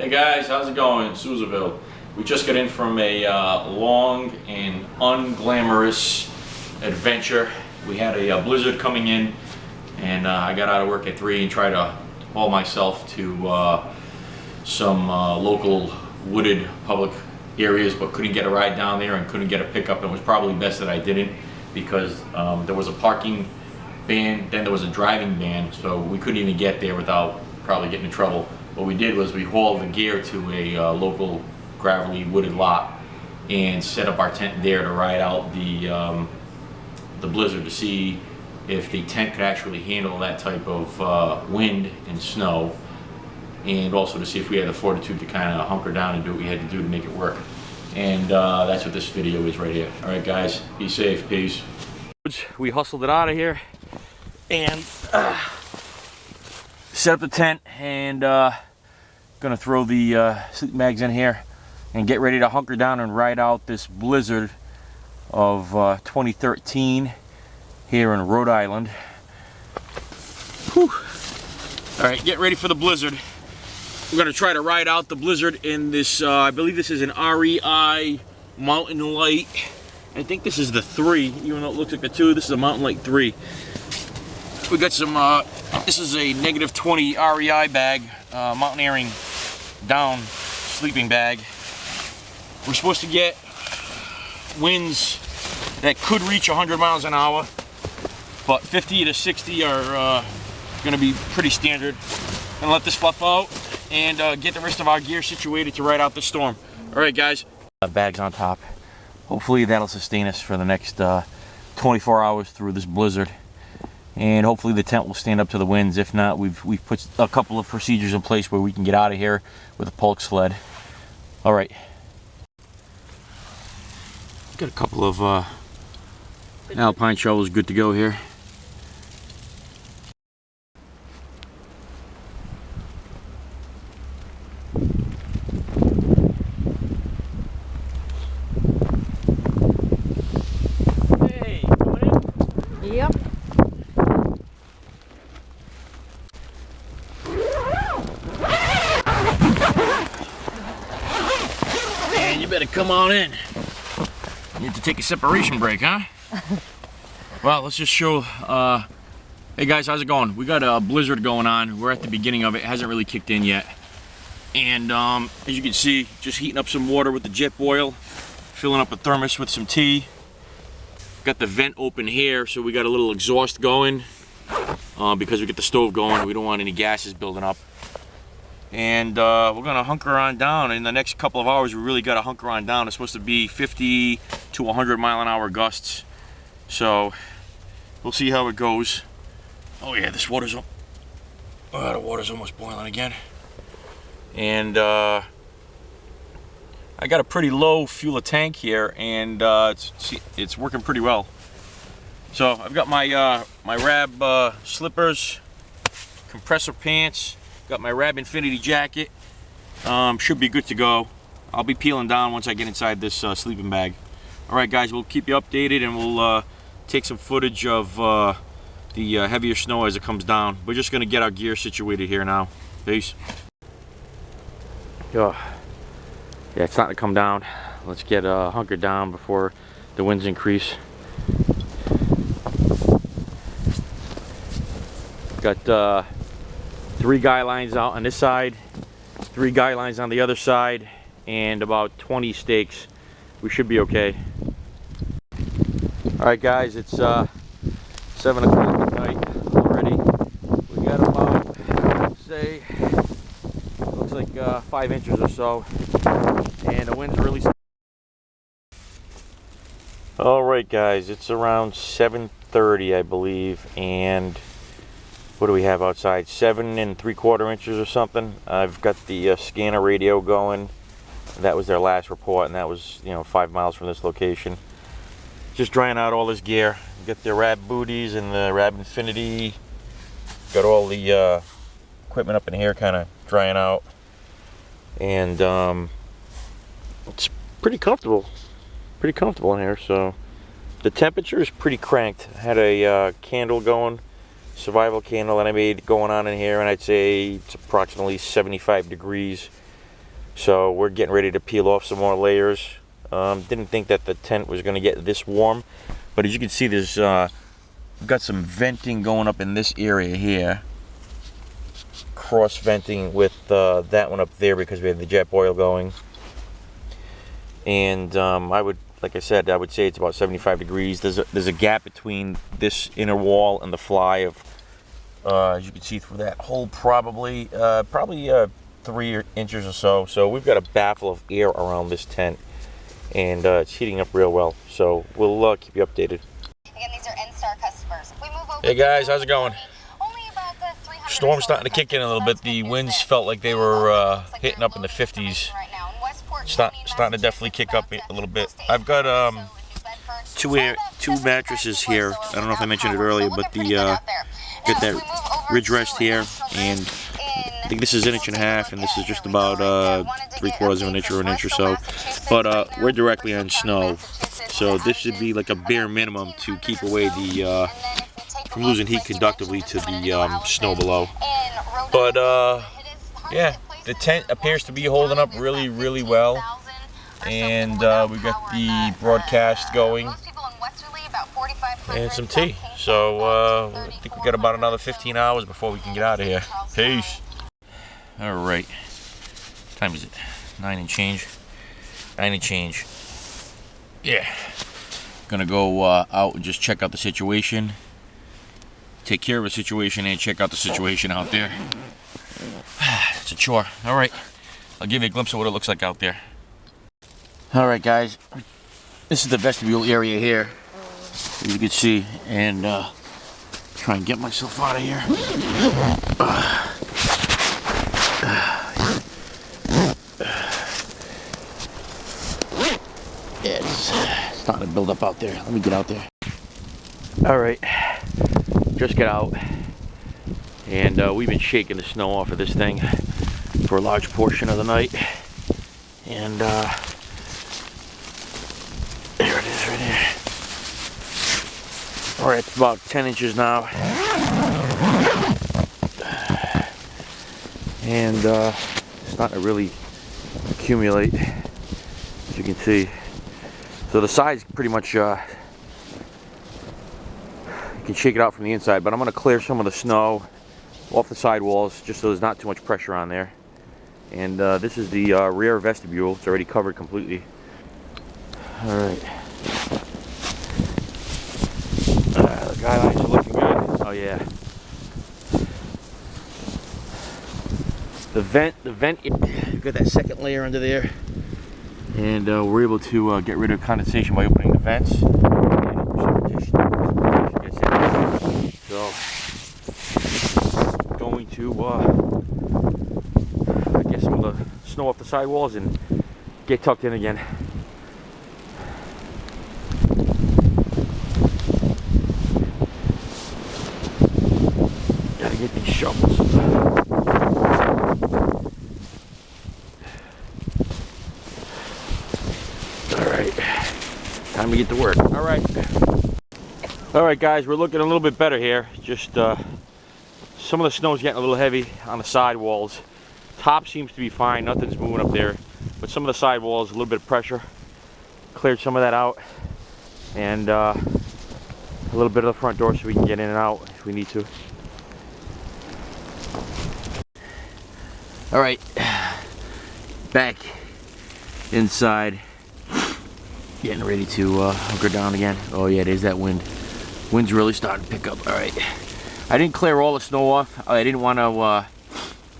Hey guys, how's it going in Souzaville? We just got in from a long and unglamorous adventure. We had a blizzard coming in, and I got out of work at 3 and tried to haul myself to some local wooded public areas, but couldn't get a ride down there and couldn't get a pickup. And it was probably best that I didn't, because there was a parking ban, then there was a driving ban, so we couldn't even get there without probably getting in trouble. What we did was we hauled the gear to a local gravelly wooded lot and set up our tent there to ride out the blizzard, to see if the tent could actually handle that type of wind and snow, and also to see if we had the fortitude to kind of hunker down and do what we had to do to make it work. And that's what this video is right here. Alright guys, be safe, peace. We hustled it out of here and set up the tent, and gonna throw the sleeping bags in here and get ready to hunker down and ride out this blizzard of 2013 here in Rhode Island. Whew. All right, get ready for the blizzard. We're gonna try to ride out the blizzard in this, I believe this is an REI Mountain Light. I think this is the 3, even though it looks like the 2. This is a Mountain Light 3. We got some, this is a -20 REI bag, mountaineering down sleeping bag. We're supposed to get winds that could reach 100 miles an hour, but 50 to 60 are gonna be pretty standard. Gonna let this fluff out and get the rest of our gear situated to ride out the storm. All right, guys. Bags on top. Hopefully that'll sustain us for the next 24 hours through this blizzard. And hopefully the tent will stand up to the winds. If not, we've put a couple of procedures in place where we can get out of here with a pulk sled. All right. Got a couple of alpine shovels good to go here. Hey, coming in? Yep. You better come on in. You have to take a separation break, huh? Well, let's just show. Hey guys, how's it going? We got a blizzard going on. We're at the beginning of it. It hasn't really kicked in yet. And as you can see, just heating up some water with the jet boil, filling up a thermos with some tea. Got the vent open here, so we got a little exhaust going because we get the stove going. We don't want any gases building up. And we're gonna hunker on down. In the next couple of hours, we really gotta hunker on down. It's supposed to be 50 to 100 mile an hour gusts. So we'll see how it goes. Oh yeah, this water's up. Oh, the water's almost boiling again. And I got a pretty low fuel tank here, and it's working pretty well. So I've got my my Rab slippers, compressor pants. Got my Rab Infinity jacket. Should be good to go. I'll be peeling down once I get inside this sleeping bag. All right, guys, we'll keep you updated, and we'll take some footage of the heavier snow as it comes down. We're just gonna get our gear situated here now. Peace. Oh, yeah, it's starting to come down. Let's get hunkered down before the winds increase. Got 3 guy lines out on this side, 3 guy lines on the other side, and about 20 stakes. We should be okay. All right, guys, it's 7 o'clock at night already. We got about, say, looks like 5 inches or so, and the wind's really. All right, guys, it's around 7:30, I believe, and what do we have outside? 7 3/4 inches or something. I've got the scanner radio going. That was their last report, and that was, 5 miles from this location. Just drying out all this gear. Got the Rab booties and the Rab Infinity. Got all the equipment up in here, kind of drying out, and it's pretty comfortable. Pretty comfortable in here. So the temperature is pretty cranked. I had a candle going. Survival candle that I made going on in here, and I'd say it's approximately 75 degrees. So we're getting ready to peel off some more layers. Didn't think that the tent was going to get this warm, but as you can see, there's we've got some venting going up in this area here. Cross venting with that one up there because we have the jet boil going. And like I said, I would say it's about 75 degrees. There's a gap between this inner wall and the fly of, as you can see through that hole, probably 3 inches or so. So we've got a baffle of air around this tent, and it's heating up real well. So we'll keep you updated. Again, these are N-Star customers. We move over. Hey guys, how's it going? Only about the 300 Storm's starting to kick in a little bit. The winds felt like they were hitting up in the 50s. Starting to definitely kick up a little bit. I've got two mattresses here. I don't know if I mentioned it earlier, but the got that ridge rest here, and I think this is 1.5 inches, and this is just about 3/4 of an inch or an inch or so. But we're directly on snow, so this should be like a bare minimum to keep away the from losing heat conductively to the snow below. But yeah, the tent appears to be holding up really, really well, and we got the broadcast going and some tea. So I think we got about another 15 hours before we can get out of here. Peace. All right, what time is it? 9 and change. 9 and change. Yeah, gonna go out and just check out the situation, take care of the situation, and check out the situation out there. It's a chore. All right, I'll give you a glimpse of what it looks like out there. All right, guys, this is the vestibule area here, as you can see, and try and get myself out of here. Yeah, it's starting to build up out there. Let me get out there. All right, just get out, and we've been shaking the snow off of this thing for a large portion of the night, and there it is right there. All right, it's about 10 inches now, and starting to really accumulate, as you can see. So the sides pretty much, you can shake it out from the inside, but I'm going to clear some of the snow off the side walls just so there's not too much pressure on there. And this is the rear vestibule. It's already covered completely. All right. The guidelines are looking good. Oh yeah. The vent, you've got that second layer under there. And we're able to get rid of condensation by opening the vents. So, going to get some of the snow off the sidewalls and get tucked in again. Gotta get these shovels. Time to get to work. All right, guys, we're looking a little bit better here. Just some of the snow's getting a little heavy on the side walls. Top seems to be fine, nothing's moving up there, but some of the side walls, a little bit of pressure. Cleared some of that out, and a little bit of the front door so we can get in and out if we need to. All right, back inside. Getting ready to hunker down again. Oh yeah, there's that wind. Wind's really starting to pick up. All right. I didn't clear all the snow off. I didn't want to,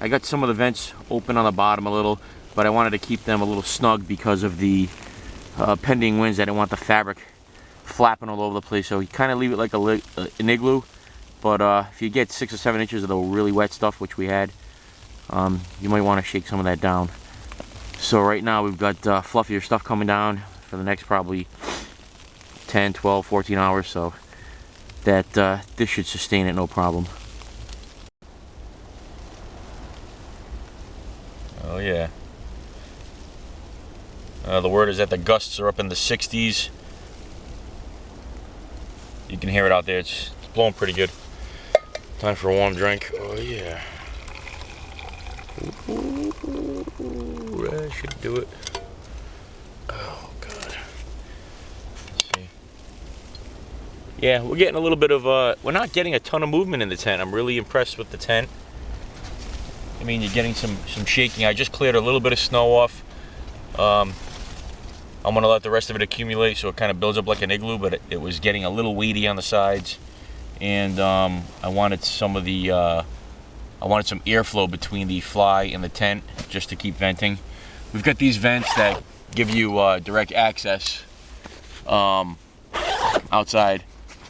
I got some of the vents open on the bottom a little, but I wanted to keep them a little snug because of the pending winds. I didn't want the fabric flapping all over the place. So you kind of leave it like an igloo. But if you get 6 or 7 inches of the really wet stuff, which we had, you might want to shake some of that down. So right now we've got fluffier stuff coming down for the next probably 10, 12, 14 hours, so that this should sustain it no problem. Oh yeah. The word is that the gusts are up in the 60s. You can hear it out there. It's blowing pretty good. Time for a warm drink. Oh yeah. Ooh, should do it. Oh God. Let's see. Yeah, we're getting a little bit of we're not getting a ton of movement in the tent. I'm really impressed with the tent. I mean, you're getting some shaking. I just cleared a little bit of snow off. I'm gonna let the rest of it accumulate so it kind of builds up like an igloo, but it was getting a little weighty on the sides, and I wanted some airflow between the fly and the tent just to keep venting. We've got these vents that give you direct access outside,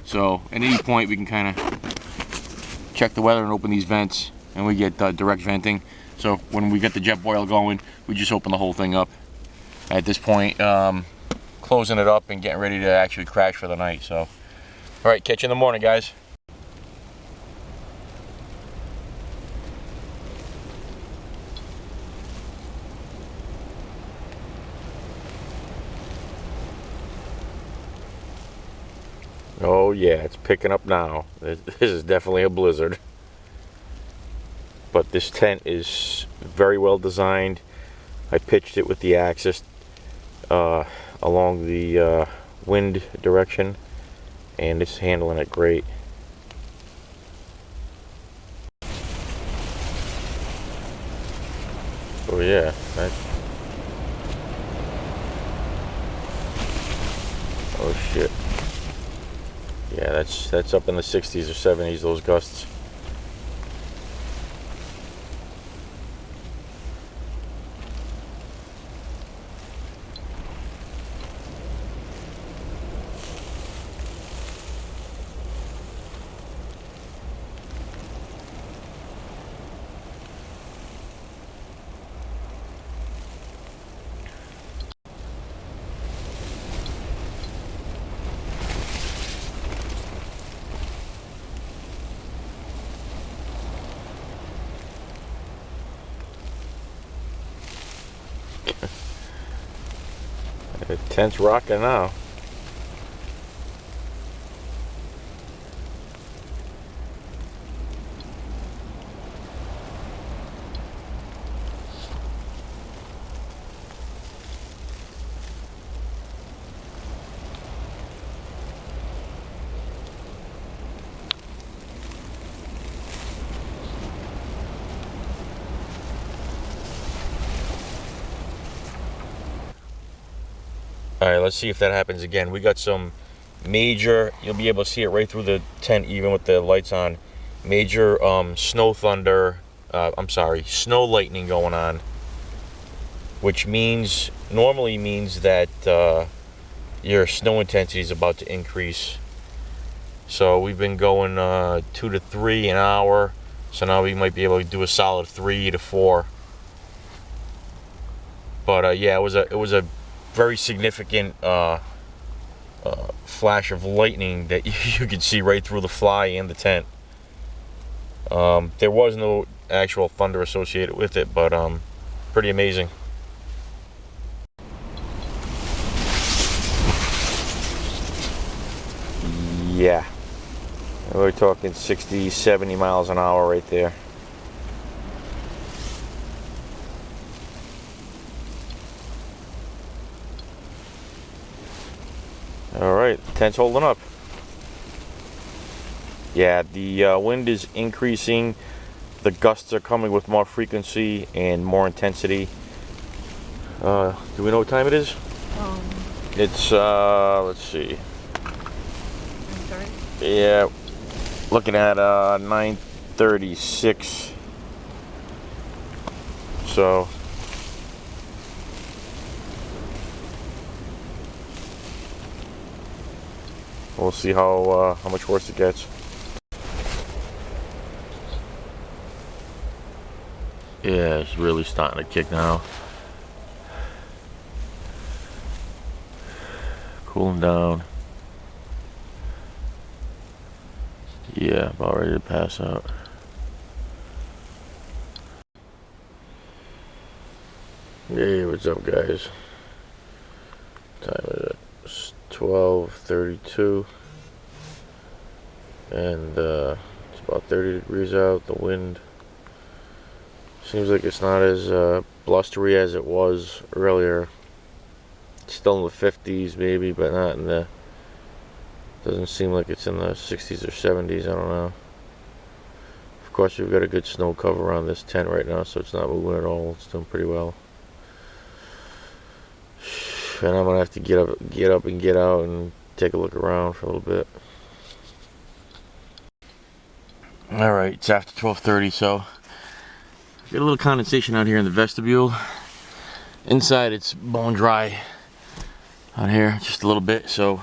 so at any point we can kind of check the weather and open these vents, and we get direct venting. So when we get the jet boil going, we just open the whole thing up. At this point, closing it up and getting ready to actually crash for the night. So, all right, catch you in the morning, guys. Oh yeah, it's picking up now. This is definitely a blizzard. But this tent is very well designed. I pitched it with the axis along the wind direction, and it's handling it great. Oh yeah, oh shit. Yeah, that's up in the 60s or 70s, those gusts. The tent's rocking now. All right, let's see if that happens again. We got some major, you'll be able to see it right through the tent even with the lights on, major snow thunder, snow lightning going on, which normally means that your snow intensity is about to increase. So we've been going 2 to 3 an hour, so now we might be able to do a solid 3 to 4. But yeah, it was a very significant flash of lightning that you could see right through the fly and the tent. There was no actual thunder associated with it, but pretty amazing. Yeah, we're talking 60, 70 miles an hour right there. All right, tent's holding up. Yeah, the wind is increasing. The gusts are coming with more frequency and more intensity. Do we know what time it is? It's let's see. Yeah, looking at 9:36. So we'll see how much worse it gets. Yeah, it's really starting to kick now. Cooling down. Yeah, about ready to pass out. Hey, what's up, guys? What time is it? It's 12:32, and it's about 30 degrees out. The wind Seems like it's not as blustery as it was earlier. It's still in the 50s maybe, but not in the... Doesn't seem like it's in the 60s or 70s, I don't know. Of course, we've got a good snow cover on this tent right now, so it's not moving at all. It's doing pretty well. And I'm gonna have to get up and get out and take a look around for a little bit. Alright, it's after 12:30, so got a little condensation out here in the vestibule. Inside it's bone dry out here, just a little bit, so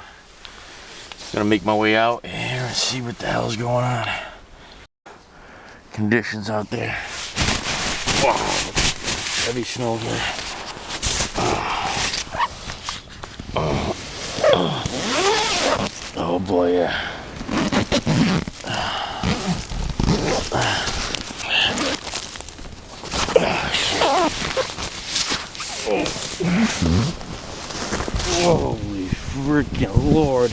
I'm gonna make my way out and see what the hell is going on. Conditions out there. Wow, heavy snow here. Oh boy, yeah. Holy freaking Lord.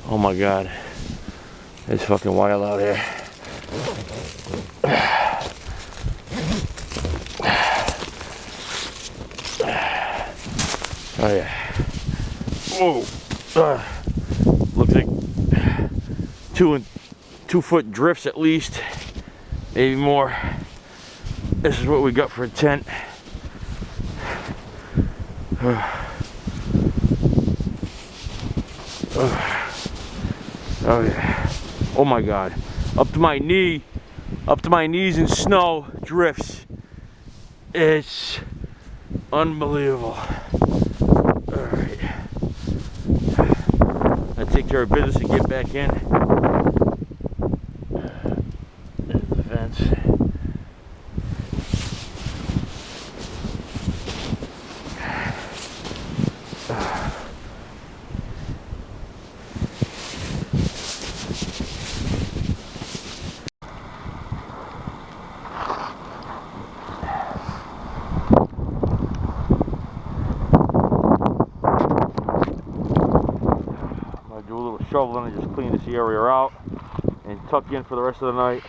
Oh my God. It's fucking wild out here. Oh yeah. Whoa. Looks like 2 foot drifts at least, maybe more. This is what we got for a tent. Oh yeah. Oh my God. Up to my knees in snow drifts. It's unbelievable. Alright. I'll take care of business and get back in. There's the fence. Shoveling and just clean this area out and tuck in for the rest of the night.